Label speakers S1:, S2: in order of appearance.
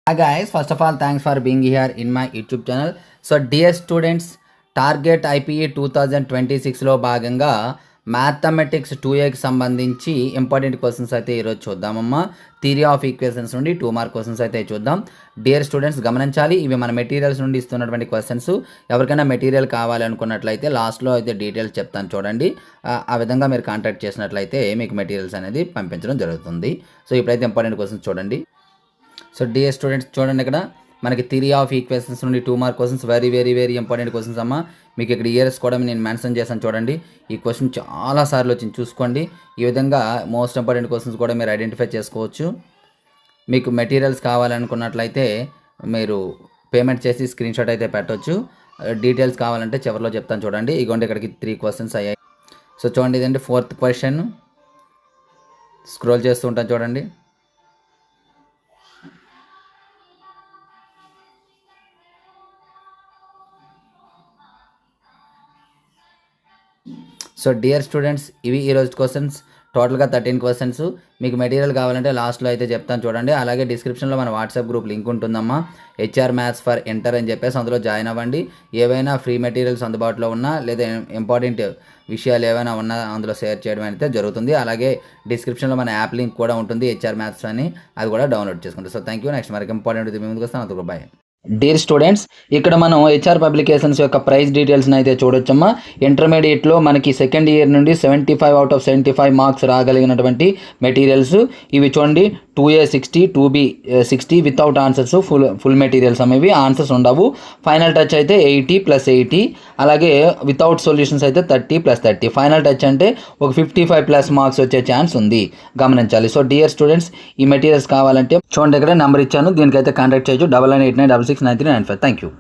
S1: Hi guys, first of all, thanks for being here in my YouTube channel. So dear students, target IPE 2026లో భాగంగా mathematics 2Aకి సంబంధించి important questions అయితే ఈరోజు చూద్దామమ్మా. Theory of equations నుండి 2 mark questions అయితే చూద్దాం. Dear students గమనించాలి, ఇవి మన మెటీరియల్స్ నుండి ఇస్తున్నటువంటి క్వశ్చన్స్. ఎవరికైనా మెటీరియల్ కావాలి అనుకున్నట్లయితే లాస్ట్లో అయితే డీటెయిల్స్ చెప్తాను చూడండి. ఆ విధంగా మీరు కాంటాక్ట్ చేసినట్లయితే మీకు మెటీరియల్స్ అనేది పంపించడం జరుగుతుంది. సో ఇప్పుడైతే ఇంపార్టెంట్ క్వశ్చన్స్ చూడండి. సో డియర్ స్టూడెంట్స్ చూడండి, ఇక్కడ మనకి థియరీ ఆఫ్ ఈక్వేషన్స్ నుండి 2 mark questions, very very very important questions అమ్మా. మీకు ఇక్కడ ఇయర్స్ కూడా నేను మెన్షన్ చేశాను చూడండి. ఈ క్వశ్చన్ చాలాసార్లు వచ్చింది, చూసుకోండి. ఈ విధంగా మోస్ట్ ఇంపార్టెంట్ క్వశ్చన్స్ కూడా మీరు ఐడెంటిఫై చేసుకోవచ్చు. మీకు మెటీరియల్స్ కావాలనుకున్నట్లయితే మీరు పేమెంట్ చేసి స్క్రీన్ షాట్ అయితే పెట్టవచ్చు. డీటెయిల్స్ కావాలంటే చివరిలో చెప్తాను చూడండి. ఇగోండి ఇక్కడికి 3 క్వశ్చన్స్ అయ్యాయి. సో చూడండి, ఇదండి 4th క్వశ్చన్. స్క్రోల్ చేస్తూ ఉంటాను చూడండి. సో డియర్ స్టూడెంట్స్, ఇవి ఈరోజు క్వశ్చన్స్. టోటల్గా 13 క్వశ్చన్స్. మీకు మెటీరియల్ కావాలంటే లాస్ట్లో అయితే చెప్తాను చూడండి. అలాగే డిస్క్రిప్షన్లో మన వాట్సాప్ గ్రూప్ లింక్ ఉంటుందమ్మా, హెచ్ఆర్ మ్యాథ్స్ ఫర్ ఎంటర్ అని చెప్పేసి, అందులో జాయిన్ అవ్వండి. ఏవైనా ఫ్రీ మెటీరియల్స్ అందుబాటులో ఉన్నా లేదా ఇంపార్టెంట్ విషయాలు ఏవైనా ఉన్నా అందులో షేర్ చేయడం అయితే జరుగుతుంది. అలాగే డిస్క్రిప్షన్లో మన యాప్ లింక్ కూడా ఉంటుంది, హెచ్ఆర్ మ్యాథ్స్ అని, అది కూడా డౌన్లోడ్ చేసుకుంటాం. So thank you. నెక్స్ట్ మరికి ఇంపార్టెంట్ ముందుకు వస్తాను. అందుకు బాయ్. డియర్ స్టూడెంట్స్, ఇక్కడ మనం హెచ్ఆర్ పబ్లికేషన్స్ యొక్క ప్రైస్ డీటెయిల్స్ని అయితే చూడొచ్చమ్మా. ఇంటర్మీడియట్లో మనకి సెకండ్ ఇయర్ నుండి 75 out of 75 మార్క్స్ రాగలిగినటువంటి మెటీరియల్స్ ఇవి చూడండి. 2A 60, 2B 60 without answers, full materials అనేవి, ఆన్సర్స్ ఉండవు. ఫైనల్ టచ్ అయితే 80 + 80, అలాగే వితౌట్ సొల్యూషన్స్ అయితే 30 + 30. ఫైనల్ టచ్ అంటే ఒక 55+ మార్క్స్ వచ్చే ఛాన్స్ ఉంది, గమనించాలి. సో డియర్ స్టూడెంట్స్, ఈ మెటీరియల్స్ కావాలంటే చూడండి, ఇక్కడ నెంబర్ ఇచ్చాను, దీనికైతే కాంటాక్ట్ చేయొచ్చు. 9989669395. Thank you.